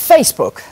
Facebook.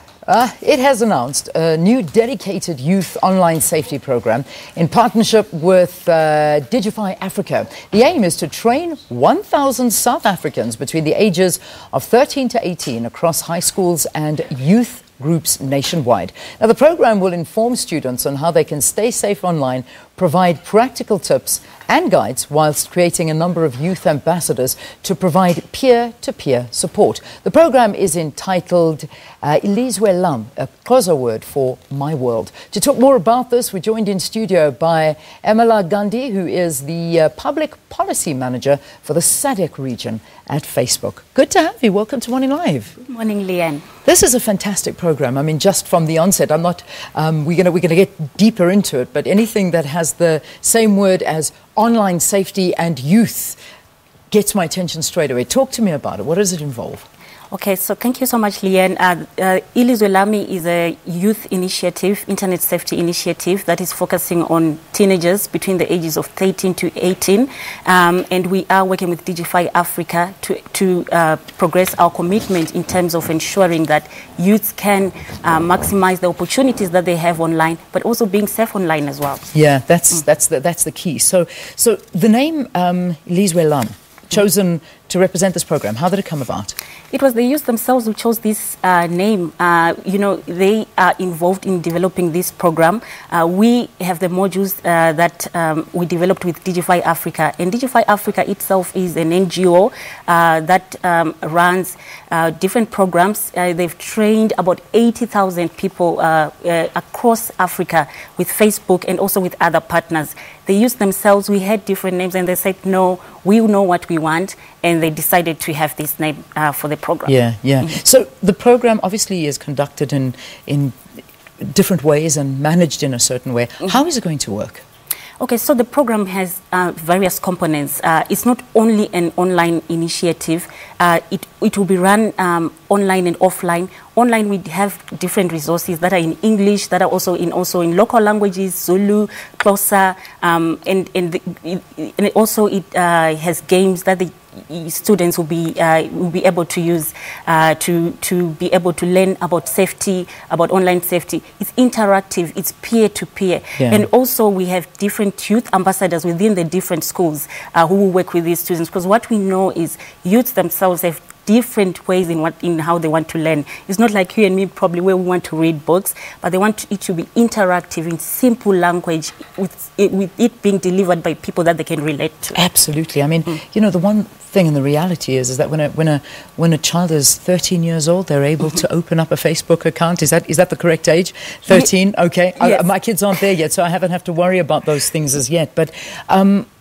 It has announced a new dedicated youth online safety program in partnership with Digify Africa. The aim is to train 1,000 South Africans between the ages of 13 to 18 across high schools and youth groups nationwide. Now, the program will inform students on how they can stay safe online, provide practical tips and guides, whilst creating a number of youth ambassadors to provide peer-to-peer support. The program is entitled Ilizwe Lam, a Xhosa word for my world. To talk more about this, we're joined in studio by Emela Gandhi, who is the Public Policy Manager for the SADC region at Facebook. Good to have you. Welcome to Morning Live. Good morning, Leanne. This is a fantastic program. I mean, just from the onset, I'm not, we're gonna get deeper into it, but anything that has the same word as online safety and youth gets my attention straight away. Talk to me about it. What does it involve? Okay, so thank you so much, Leanne. Ilizwe Lam is a youth initiative, internet safety initiative that is focusing on teenagers between the ages of 13 to 18. And we are working with Digify Africa to progress our commitment in terms of ensuring that youths can maximize the opportunities that they have online, but also being safe online as well. Yeah, that's the key. So the name Ilizwe Lam, chosen to represent this program, how did it come about? It was the youth themselves who chose this name. You know, they are involved in developing this program. We have the modules that we developed with Digify Africa. And Digify Africa itself is an NGO that runs different programs. They've trained about 80,000 people across Africa with Facebook and also with other partners. The youth themselves, we had different names, and they said, no, we know what we want, and they decided to have this name for the program. Yeah, yeah. Mm-hmm. So the program obviously is conducted in different ways and managed in a certain way. Mm-hmm. How is it going to work? Okay, so the program has various components. It's not only an online initiative. It will be run online and offline. Online, we have different resources that are in English, that are also in local languages, Zulu, Xhosa, and also it has games that the students will be able to use to be able to learn about safety, about online safety. It's interactive, it's peer-to-peer. Yeah. And also we have different youth ambassadors within the different schools who will work with these students, because what we know is youth themselves have different ways in how they want to learn. It's not like you and me probably where we want to read books, but they want it to be interactive in simple language with it being delivered by people that they can relate to. Absolutely. I mean, you know, the one thing and the reality is that when a child is 13 years old, they're able to open up a Facebook account. Is that the correct age? 13? Okay. Yes. My kids aren't there yet, so I haven't have to worry about those things as yet. But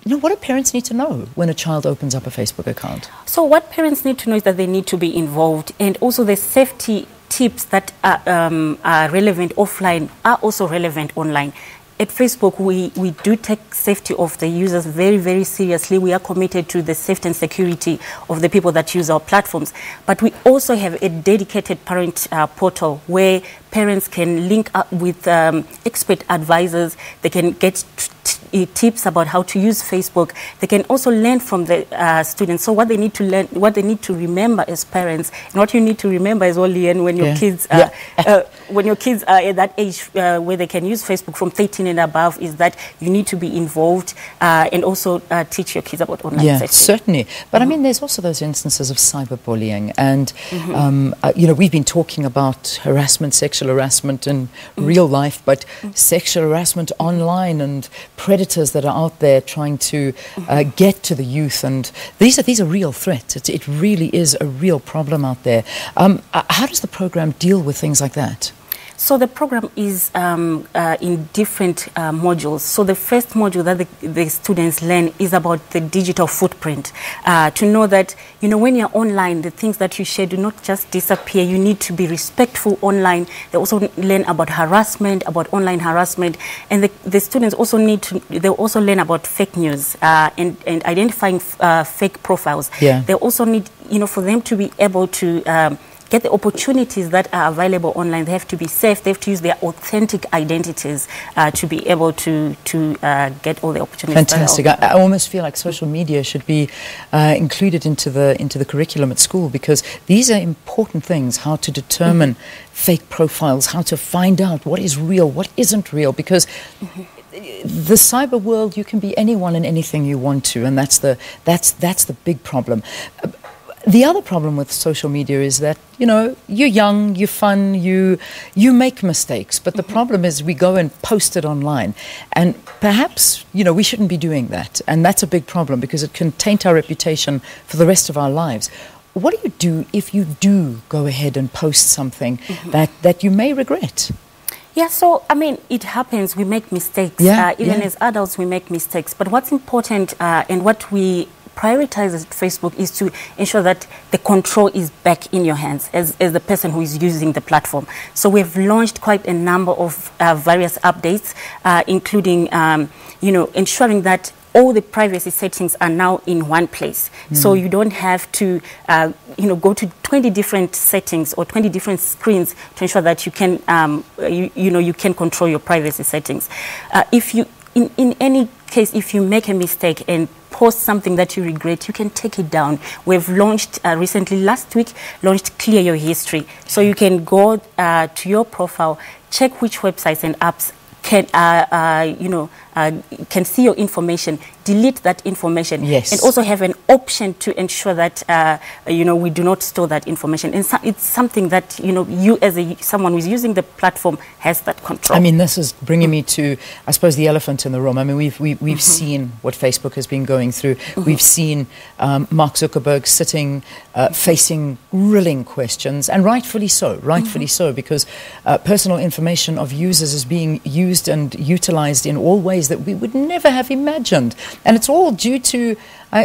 you know, what do parents need to know when a child opens up a Facebook account? So what parents need to know is that they need to be involved, and also the safety tips that are relevant offline are also relevant online. At Facebook, we do take safety of the users very, very seriously. We are committed to the safety and security of the people that use our platforms. But we also have a dedicated parent portal where parents can link up with expert advisors. They can get tips about how to use Facebook. They can also learn from the students. So what they need to learn, what they need to remember as parents, and what you need to remember as well, Leanne, when your kids when your kids are at that age where they can use Facebook from 13 and above, is that you need to be involved and also teach your kids about online safety. Certainly. But I mean, there's also those instances of cyberbullying, and you know, we've been talking about harassment, sexual harassment in real life, but sexual harassment online and predators that are out there trying to get to the youth, and these are real threats. It really is a real problem out there. How does the program deal with things like that? So the program is in different modules. So the first module that the students learn is about the digital footprint. To know that, you know, when you're online, the things that you share do not just disappear. You need to be respectful online. They also learn about harassment, about online harassment. And the students also they also learn about fake news and identifying fake profiles. Yeah. They also need, you know, for them to be able to get the opportunities that are available online. They have to be safe. They have to use their authentic identities to be able to get all the opportunities. Fantastic. I almost feel like social media should be included into the curriculum at school, because these are important things, how to determine fake profiles, how to find out what is real, what isn't real, because the cyber world, you can be anyone and anything you want to, and that's the big problem. The other problem with social media is that, you know, you're young, you're fun, you make mistakes, but the problem is we go and post it online, and perhaps, you know, we shouldn't be doing that, and that's a big problem because it can taint our reputation for the rest of our lives. What do you do if you do go ahead and post something that you may regret? Yeah, so, I mean, it happens. We make mistakes. Even as adults, we make mistakes. But what's important and what we prioritize at Facebook is to ensure that the control is back in your hands as the person who is using the platform. So we've launched quite a number of various updates, including, you know, ensuring that all the privacy settings are now in one place. So you don't have to, you know, go to 20 different settings or 20 different screens to ensure that you can, you know, you can control your privacy settings. If you, in any case, if you make a mistake and post something that you regret, you can take it down. We've launched recently, last week, launched Clear Your History. So you can go to your profile, check which websites and apps can, you know, can see your information, delete that information, and also have an option to ensure that, you know, we do not store that information. And it's something that, you know, you as someone who's using the platform has that control. I mean, this is bringing me to, I suppose, the elephant in the room. I mean, we've seen what Facebook has been going through. We've seen Mark Zuckerberg sitting, facing grilling questions, and rightfully so, because personal information of users is being used and utilized in all ways that we would never have imagined. And it's all due to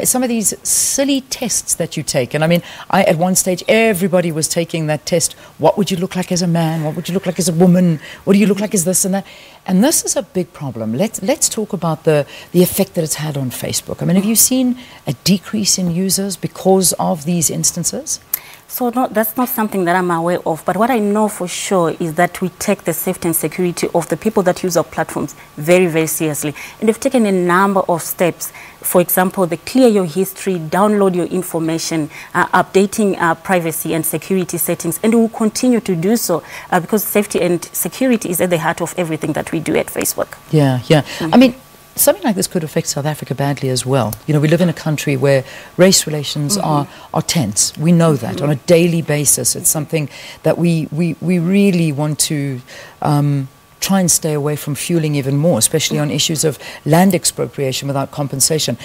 some of these silly tests that you take. And I mean, at one stage, everybody was taking that test. What would you look like as a man? What would you look like as a woman? What do you look like as this and that? And this is a big problem. Let's talk about the effect that it's had on Facebook. I mean, have you seen a decrease in users because of these instances? So no, that's not something that I'm aware of. But what I know for sure is that we take the safety and security of the people that use our platforms very, very seriously. And they've taken a number of steps. For example, the Clear Your History, download your information, updating privacy and security settings. And we will continue to do so because safety and security is at the heart of everything that we do at Facebook. Yeah. I mean, something like this could affect South Africa badly as well. You know, we live in a country where race relations are tense. We know that on a daily basis. It's something that we really want to try and stay away from fueling even more, especially on issues of land expropriation without compensation.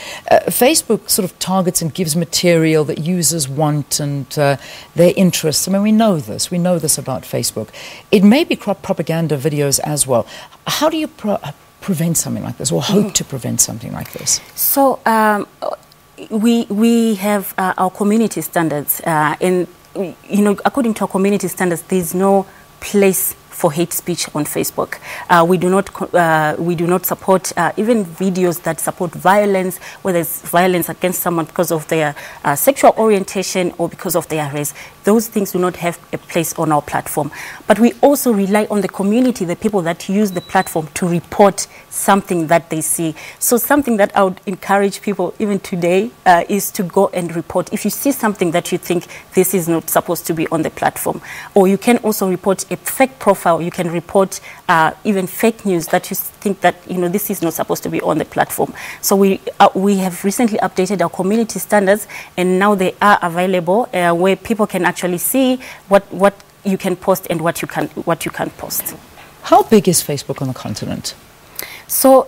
Facebook sort of targets and gives material that users want and their interests. I mean, we know this. We know this about Facebook. It may be propaganda videos as well. How do you prevent something like this, or hope to prevent something like this? So we have our community standards, and you know, according to our community standards, there's no place for hate speech on Facebook. We do not support even videos that support violence, whether it's violence against someone because of their sexual orientation or because of their race. Those things do not have a place on our platform. But we also rely on the community, the people that use the platform, to report something that they see. So something that I would encourage people even today is to go and report. If you see something that you think this is not supposed to be on the platform, or you can also report a fake profile, you can report even fake news that you think that, you know, this is not supposed to be on the platform. So we have recently updated our community standards, and now they are available where people can actually see what you can post and what you can't post. How big is Facebook on the continent? So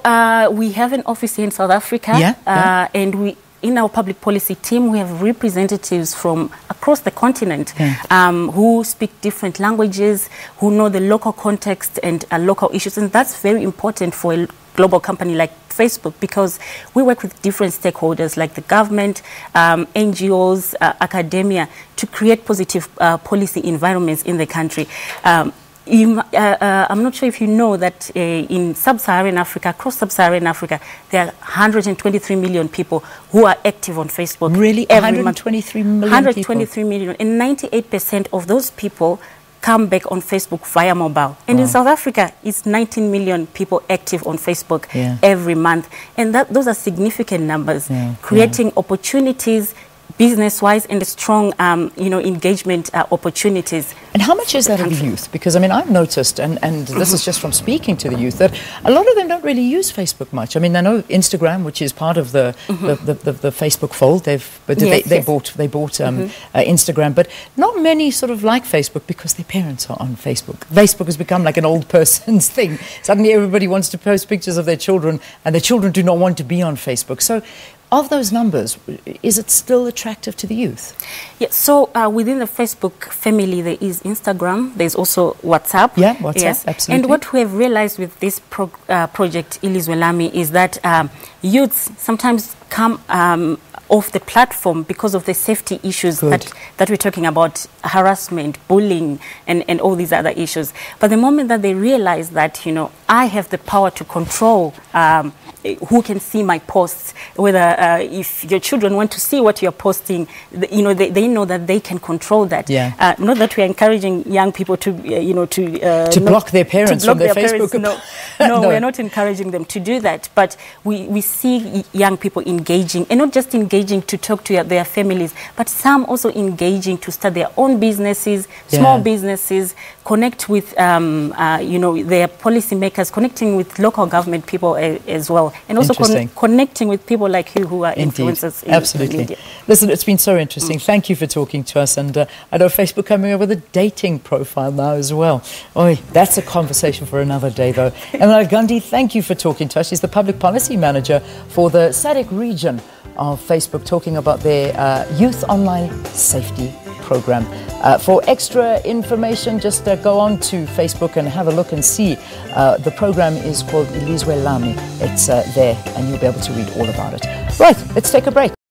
we have an office here in South Africa, and in our public policy team, we have representatives from across the continent who speak different languages, who know the local context and local issues. And that's very important for a global company like Facebook, because we work with different stakeholders like the government, NGOs, academia, to create positive policy environments in the country. I'm not sure if you know that in sub-Saharan Africa, across sub-Saharan Africa, there are 123 million people who are active on Facebook. Really? Every 123 million 123 million. And 98% of those people come back on Facebook via mobile. And in South Africa, it's 19 million people active on Facebook every month. And those are significant numbers, creating opportunities business-wise and strong, engagement opportunities. And how much is that of the youth? Because, I mean, I've noticed, and this is just from speaking to the youth, that a lot of them don't really use Facebook much. I mean, I know Instagram, which is part of the Facebook fold. They bought Instagram, but not many sort of like Facebook because their parents are on Facebook. Facebook has become like an old person's thing. Suddenly everybody wants to post pictures of their children, and their children do not want to be on Facebook. So, of those numbers, is it still attractive to the youth? Yeah, so within the Facebook family, there is Instagram, there's also WhatsApp. Yeah, WhatsApp, absolutely. And what we have realized with this project, Ilizwe Lam, is that youths sometimes come off the platform because of the safety issues that we're talking about, harassment, bullying, and all these other issues. But the moment that they realize that, I have the power to control who can see my posts, whether if your children want to see what you're posting, they know that they can control that. Yeah. Not that we're encouraging young people to block their parents from their Facebook. No, we're not encouraging them to do that. But we see young people engaging, and not just engaging to talk to their families, but some also engaging to start their own businesses, small businesses, connect with their policymakers, connecting with local government people as well, and also connecting with people like you who are influencers in media. Listen, it's been so interesting. Thank you for talking to us, and I know Facebook coming up with a dating profile now as well. Oi, that's a conversation for another day, though. Emma Gandhi, thank you for talking to us. She's the Public Policy Manager for the SADC region of Facebook, talking about their Youth Online Safety Program. For extra information, just go on to Facebook and have a look and see. The program is called Ilizwe Lam. It's there, and you'll be able to read all about it. Right, let's take a break.